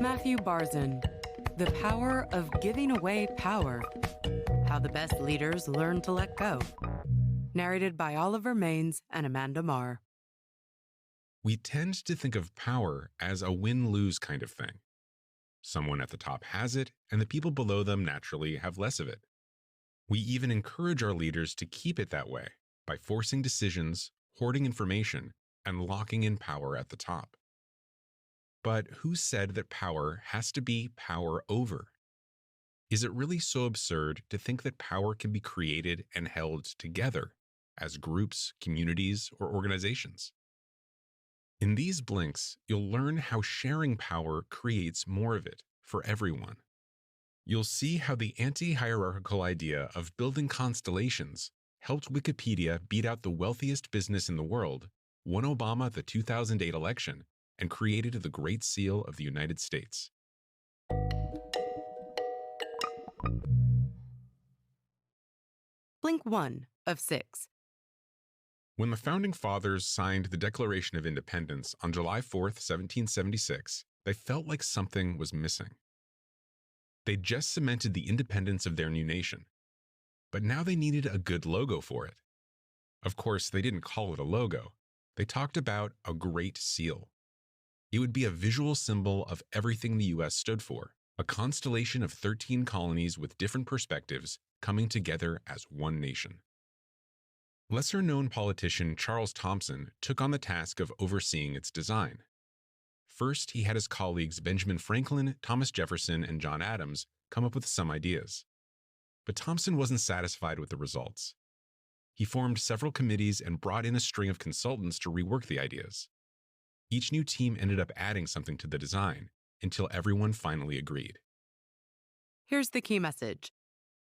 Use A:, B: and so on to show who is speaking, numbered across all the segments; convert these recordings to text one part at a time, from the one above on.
A: Matthew Barzin, The Power of Giving Away Power. How the Best Leaders Learn to Let Go. Narrated by Oliver Maines and Amanda Marr.
B: We tend to think of power as a win-lose kind of thing. Someone at the top has it, and the people below them naturally have less of it. We even encourage our leaders to keep it that way by forcing decisions, hoarding information, and locking in power at the top. But who said that power has to be power over? Is it really so absurd to think that power can be created and held together as groups, communities, or organizations? In these blinks, you'll learn how sharing power creates more of it for everyone. You'll see how the anti-hierarchical idea of building constellations helped Wikipedia beat out the wealthiest business in the world, won Obama the 2008 election, and created the Great Seal of the United States.
A: Blink 1 of 6.
B: When the Founding Fathers signed the Declaration of Independence on July 4, 1776, they felt like something was missing. They'd just cemented the independence of their new nation, but now they needed a good logo for it. Of course, they didn't call it a logo. They talked about a Great Seal. It would be a visual symbol of everything the U.S. stood for, a constellation of 13 colonies with different perspectives coming together as one nation. Lesser-known politician Charles Thomson took on the task of overseeing its design. First, he had his colleagues Benjamin Franklin, Thomas Jefferson, and John Adams come up with some ideas. But Thomson wasn't satisfied with the results. He formed several committees and brought in a string of consultants to rework the ideas. Each new team ended up adding something to the design until everyone finally agreed.
A: Here's the key message.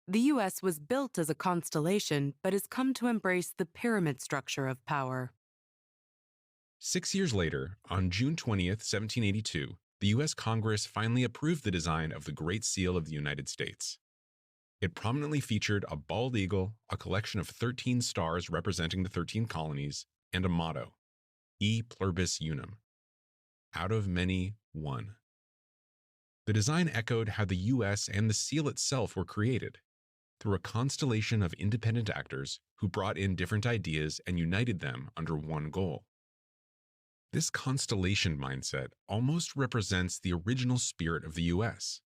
A: The U.S. was built as a constellation, but has come to embrace the pyramid structure of power.
B: 6 years later, on June 20th, 1782, the U.S. Congress finally approved the design of the Great Seal of the United States. It prominently featured a bald eagle, a collection of 13 stars representing the 13 colonies, and a motto, E pluribus unum, out of many, one. The design echoed how the U.S. and the seal itself were created, through a constellation of independent actors who brought in different ideas and united them under one goal. This constellation mindset almost represents the original spirit of the U.S.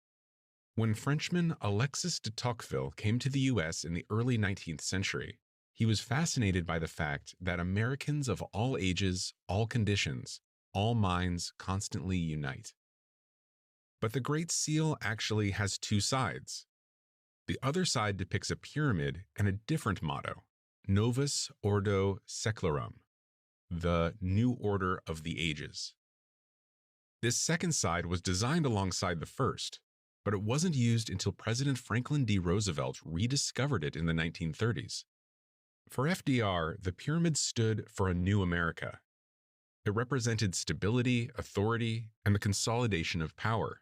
B: When Frenchman Alexis de Tocqueville came to the U.S. in the early 19th century, he was fascinated by the fact that Americans of all ages, all conditions, all minds constantly unite. But the Great Seal actually has two sides. The other side depicts a pyramid and a different motto, Novus Ordo Seclorum, the New Order of the Ages. This second side was designed alongside the first, but it wasn't used until President Franklin D. Roosevelt rediscovered it in the 1930s. For FDR, the pyramid stood for a new America. It represented stability, authority, and the consolidation of power,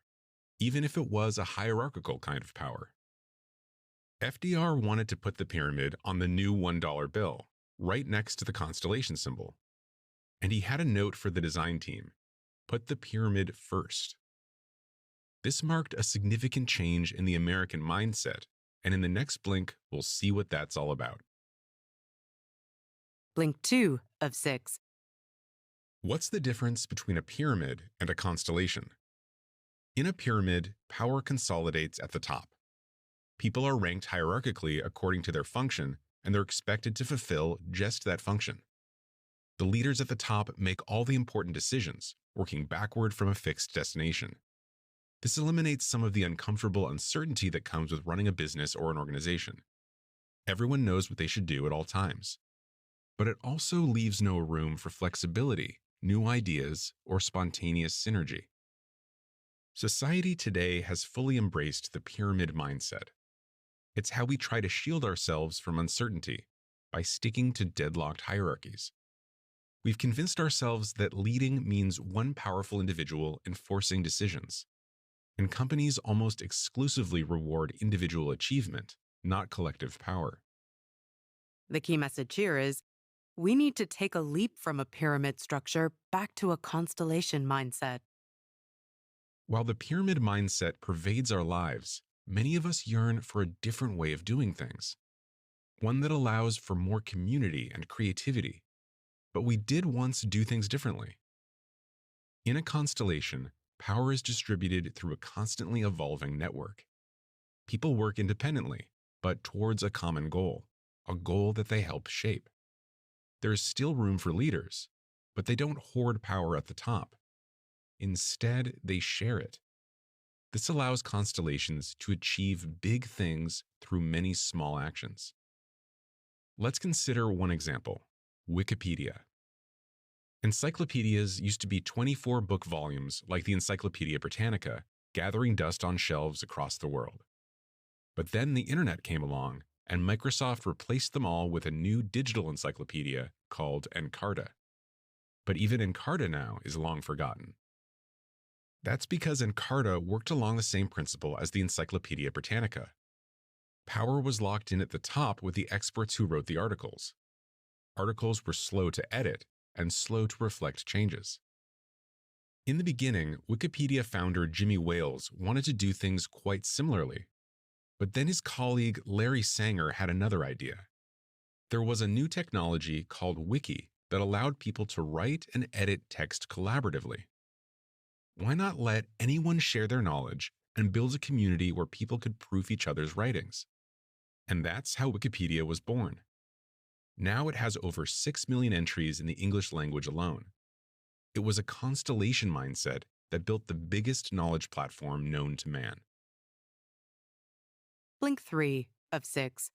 B: even if it was a hierarchical kind of power. FDR wanted to put the pyramid on the new $1 bill, right next to the constellation symbol. And he had a note for the design team: put the pyramid first. This marked a significant change in the American mindset, and in the next blink, we'll see what that's all about.
A: Blink 2 of 6.
B: What's the difference between a pyramid and a constellation? In a pyramid, power consolidates at the top. People are ranked hierarchically according to their function, and they're expected to fulfill just that function. The leaders at the top make all the important decisions, working backward from a fixed destination. This eliminates some of the uncomfortable uncertainty that comes with running a business or an organization. Everyone knows what they should do at all times. But it also leaves no room for flexibility, new ideas, or spontaneous synergy. Society today has fully embraced the pyramid mindset. It's how we try to shield ourselves from uncertainty by sticking to deadlocked hierarchies. We've convinced ourselves that leading means one powerful individual enforcing decisions. And companies almost exclusively reward individual achievement, not collective power.
A: The key message here is, we need to take a leap from a pyramid structure back to a constellation mindset.
B: While the pyramid mindset pervades our lives, many of us yearn for a different way of doing things, one that allows for more community and creativity. But we did once do things differently. In a constellation, power is distributed through a constantly evolving network. People work independently, but towards a common goal, a goal that they help shape. There is still room for leaders, but they don't hoard power at the top. Instead, they share it. This allows constellations to achieve big things through many small actions. Let's consider one example: Wikipedia. Encyclopedias used to be 24 book volumes like the Encyclopedia Britannica, gathering dust on shelves across the world. But then the internet came along, and Microsoft replaced them all with a new digital encyclopedia called Encarta. But even Encarta now is long forgotten. That's because Encarta worked along the same principle as the Encyclopedia Britannica. Power was locked in at the top with the experts who wrote the articles. Articles were slow to edit and slow to reflect changes. In the beginning, Wikipedia founder Jimmy Wales wanted to do things quite similarly. But then his colleague Larry Sanger had another idea. There was a new technology called Wiki that allowed people to write and edit text collaboratively. Why not let anyone share their knowledge and build a community where people could proof each other's writings? And that's how Wikipedia was born. Now it has over 6 million entries in the English language alone. It was a constellation mindset that built the biggest knowledge platform known to man.
A: Blink 3 of 6.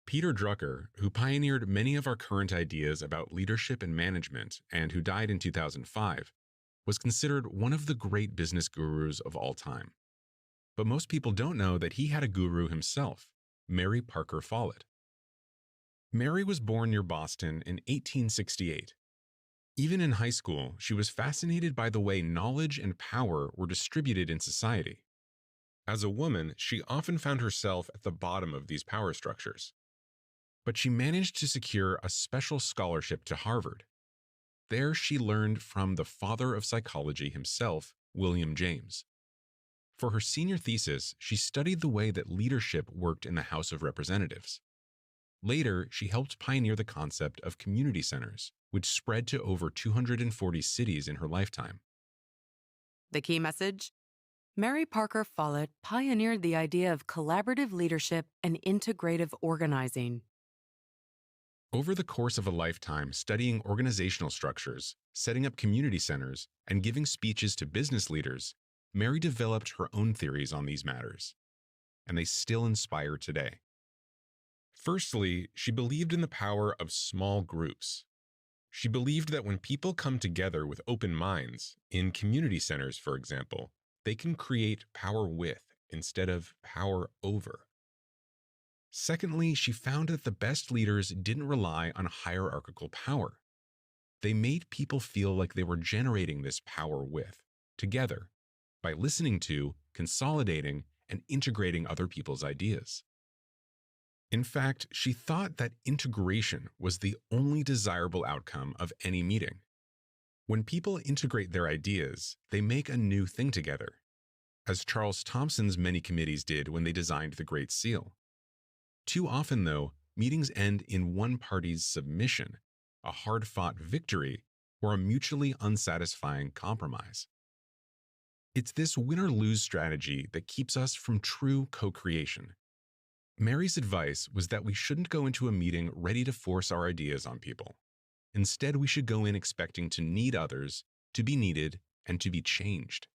B: Peter Drucker, who pioneered many of our current ideas about leadership and management and who died in 2005, was considered one of the great business gurus of all time. But most people don't know that he had a guru himself, Mary Parker Follett. Mary was born near Boston in 1868. Even in high school, she was fascinated by the way knowledge and power were distributed in society. As a woman, she often found herself at the bottom of these power structures. But she managed to secure a special scholarship to Harvard. There she learned from the father of psychology himself, William James. For her senior thesis, she studied the way that leadership worked in the House of Representatives. Later, she helped pioneer the concept of community centers, which spread to over 240 cities in her lifetime.
A: The key message? Mary Parker Follett pioneered the idea of collaborative leadership and integrative organizing.
B: Over the course of a lifetime studying organizational structures, setting up community centers, and giving speeches to business leaders, Mary developed her own theories on these matters, and they still inspire today. Firstly, she believed in the power of small groups. She believed that when people come together with open minds, in community centers, for example, they can create power with instead of power over. Secondly, she found that the best leaders didn't rely on hierarchical power. They made people feel like they were generating this power with, together, by listening to, consolidating, and integrating other people's ideas. In fact, she thought that integration was the only desirable outcome of any meeting. When people integrate their ideas, they make a new thing together, as Charles Thomson's many committees did when they designed the Great Seal. Too often, though, meetings end in one party's submission, a hard-fought victory, or a mutually unsatisfying compromise. It's this win-or-lose strategy that keeps us from true co-creation. Mary's advice was that we shouldn't go into a meeting ready to force our ideas on people. Instead, we should go in expecting to need others, to be needed, and to be changed.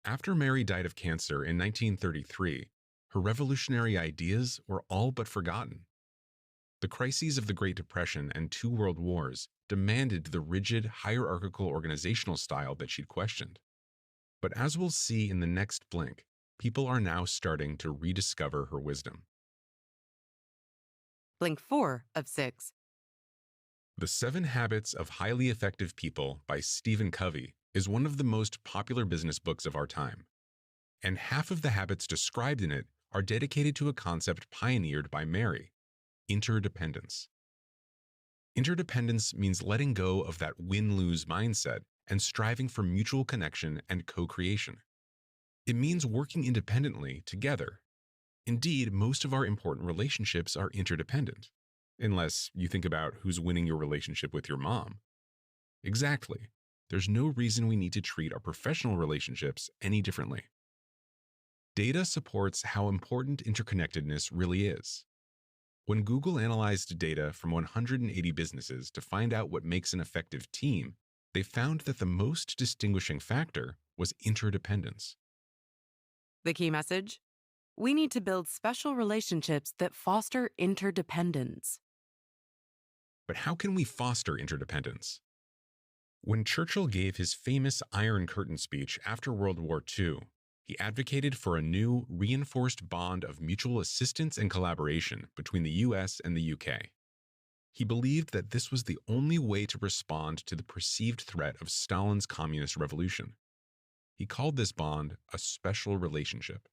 B: After Mary died of cancer in 1933, her revolutionary ideas were all but forgotten. The crises of the Great Depression and 2 world wars demanded the rigid, hierarchical organizational style that she'd questioned. But as we'll see in the next blink, people are now starting to rediscover her wisdom.
A: Blink 4 of 6.
B: The 7 Habits of Highly Effective People by Stephen Covey is one of the most popular business books of our time. And half of the habits described in it are dedicated to a concept pioneered by Mary: interdependence. Interdependence means letting go of that win-lose mindset and striving for mutual connection and co-creation. It means working independently together. Indeed, most of our important relationships are interdependent, unless you think about who's winning your relationship with your mom. Exactly. There's no reason we need to treat our professional relationships any differently. Data supports how important interconnectedness really is. When Google analyzed data from 180 businesses to find out what makes an effective team, they found that the most distinguishing factor was interdependence.
A: The key message? We need to build special relationships that foster interdependence.
B: But how can we foster interdependence? When Churchill gave his famous Iron Curtain speech after World War II, he advocated for a new, reinforced bond of mutual assistance and collaboration between the US and the UK. He believed that this was the only way to respond to the perceived threat of Stalin's communist revolution. He called this bond a special relationship.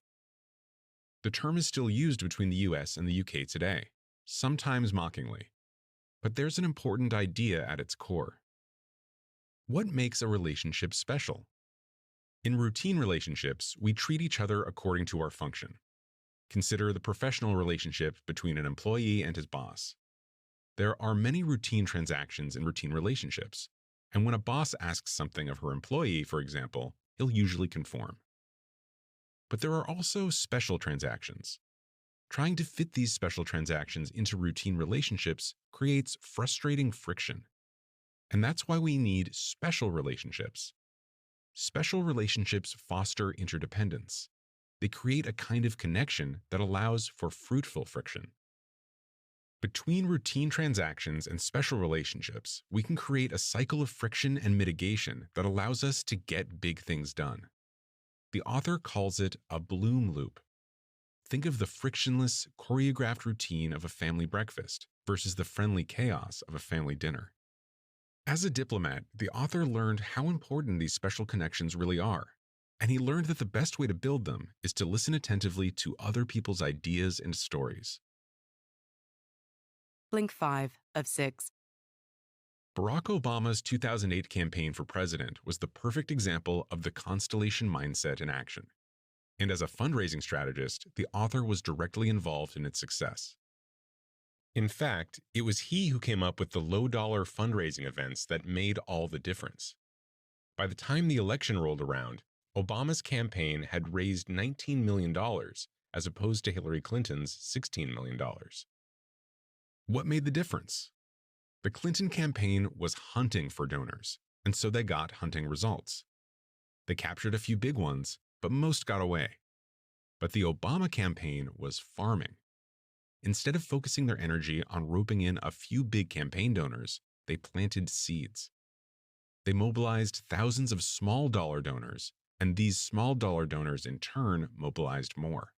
B: The term is still used between the US and the UK today, sometimes mockingly. But there's an important idea at its core. What makes a relationship special? In routine relationships, we treat each other according to our function. Consider the professional relationship between an employee and his boss. There are many routine transactions in routine relationships, and when a boss asks something of her employee, for example, he'll usually conform. But there are also special transactions. Trying to fit these special transactions into routine relationships creates frustrating friction. And that's why we need special relationships. Special relationships foster interdependence. They create a kind of connection that allows for fruitful friction. Between routine transactions and special relationships, we can create a cycle of friction and mitigation that allows us to get big things done. The author calls it a Bloom loop. Think of the frictionless, choreographed routine of a family breakfast versus the friendly chaos of a family dinner. As a diplomat, the author learned how important these special connections really are, and he learned that the best way to build them is to listen attentively to other people's ideas and stories.
A: Blink 5 of 6.
B: Barack Obama's 2008 campaign for president was the perfect example of the constellation mindset in action. And as a fundraising strategist, the author was directly involved in its success. In fact, it was he who came up with the low-dollar fundraising events that made all the difference. By the time the election rolled around, Obama's campaign had raised $19 million, as opposed to Hillary Clinton's $16 million. What made the difference? The Clinton campaign was hunting for donors, and so they got hunting results. They captured a few big ones, but most got away. But the Obama campaign was farming. Instead of focusing their energy on roping in a few big campaign donors, they planted seeds. They mobilized thousands of small-dollar donors, and these small-dollar donors in turn mobilized more.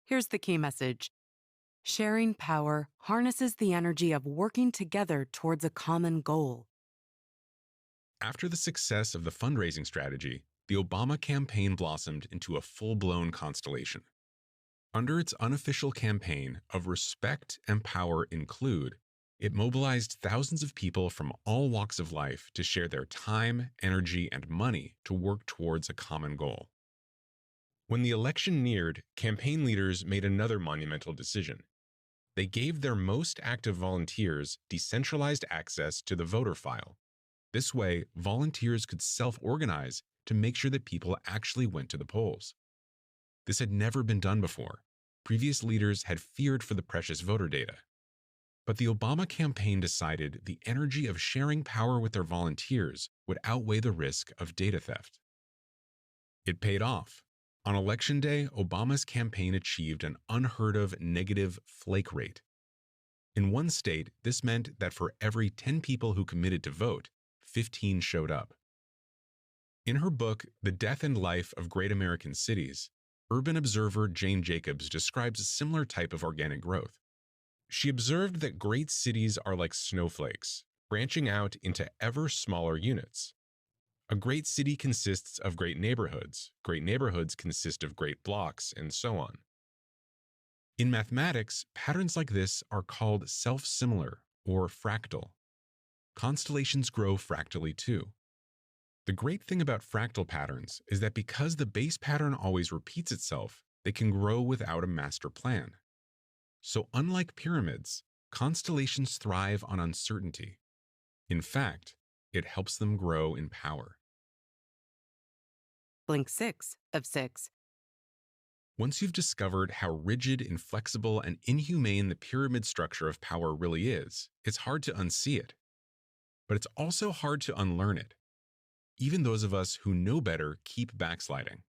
A: Here's the key message. Sharing power harnesses the energy of working together towards a common goal.
B: After the success of the fundraising strategy, the Obama campaign blossomed into a full-blown constellation. Under its unofficial campaign of Respect and Power Include, it mobilized thousands of people from all walks of life to share their time, energy, and money to work towards a common goal. When the election neared, campaign leaders made another monumental decision. They gave their most active volunteers decentralized access to the voter file. This way, volunteers could self-organize to make sure that people actually went to the polls. This had never been done before. Previous leaders had feared for the precious voter data. But the Obama campaign decided the energy of sharing power with their volunteers would outweigh the risk of data theft. It paid off. On Election Day, Obama's campaign achieved an unheard-of negative flake rate. In one state, this meant that for every 10 people who committed to vote, 15 showed up. In her book, The Death and Life of Great American Cities, urban observer Jane Jacobs describes a similar type of organic growth. She observed that great cities are like snowflakes, branching out into ever smaller units. A great city consists of great neighborhoods consist of great blocks, and so on. In mathematics, patterns like this are called self-similar or fractal. Constellations grow fractally too. The great thing about fractal patterns is that because the base pattern always repeats itself, they can grow without a master plan. So unlike pyramids, constellations thrive on uncertainty. In fact, it helps them grow in power.
A: Blink 6 of 6.
B: Once you've discovered how rigid, inflexible, and inhumane the pyramid structure of power really is, it's hard to unsee it. But it's also hard to unlearn it. Even those of us who know better keep backsliding.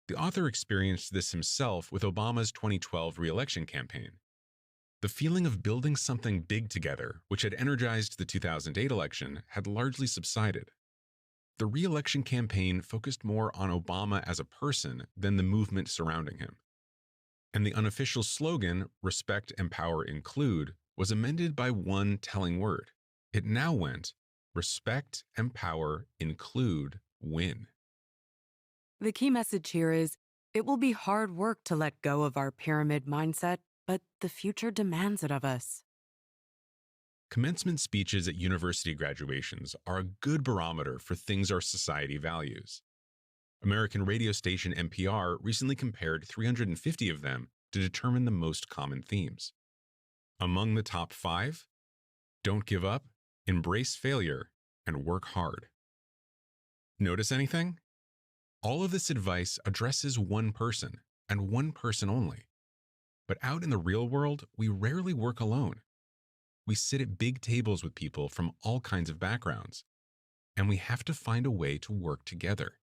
B: The author experienced this himself with Obama's 2012 re-election campaign. The feeling of building something big together, which had energized the 2008 election, had largely subsided. The re-election campaign focused more on Obama as a person than the movement surrounding him. And the unofficial slogan, "Respect, Empower, Include," was amended by one telling word. It now went, "Respect, Empower, Include, Win."
A: The key message here is it will be hard work to let go of our pyramid mindset, but the future demands it of us.
B: Commencement speeches at university graduations are a good barometer for things our society values. American radio station NPR recently compared 350 of them to determine the most common themes. Among the top 5, don't give up, embrace failure, and work hard. Notice anything? All of this advice addresses one person, and one person only. But out in the real world, we rarely work alone. We sit at big tables with people from all kinds of backgrounds, and we have to find a way to work together.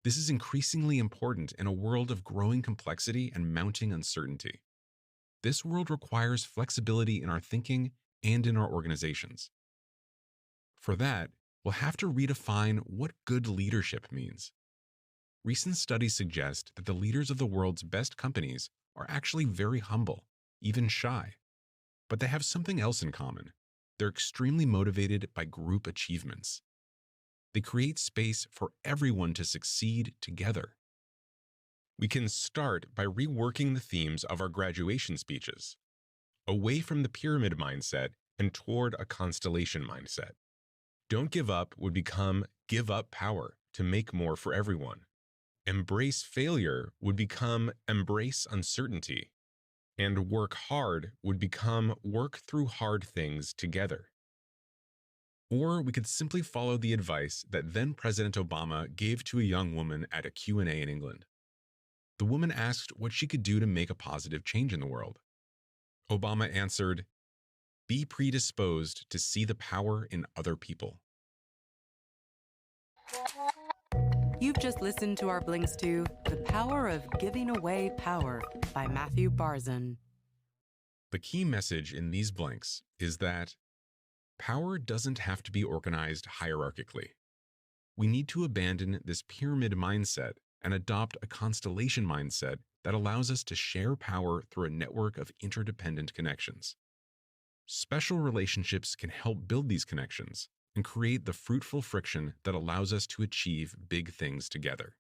B: This is increasingly important in a world of growing complexity and mounting uncertainty. This world requires flexibility in our thinking and in our organizations. For that, we'll have to redefine what good leadership means. Recent studies suggest that the leaders of the world's best companies are actually very humble, even shy. But they have something else in common. They're extremely motivated by group achievements. They create space for everyone to succeed together. We can start by reworking the themes of our graduation speeches, away from the pyramid mindset and toward a constellation mindset. Don't give up would become give up power to make more for everyone. Embrace failure would become embrace uncertainty. And work hard would become work through hard things together. Or we could simply follow the advice that then President Obama gave to a young woman at a Q&A in England. The woman asked what she could do to make a positive change in the world. Obama answered, "Be predisposed to see the power in other people."
A: You've just listened to our blinks to The Power of Giving Away Power by Matthew Barzun.
B: The key message in these blinks is that power doesn't have to be organized hierarchically. We need to abandon this pyramid mindset and adopt a constellation mindset that allows us to share power through a network of interdependent connections. Special relationships can help build these connections and create the fruitful friction that allows us to achieve big things together.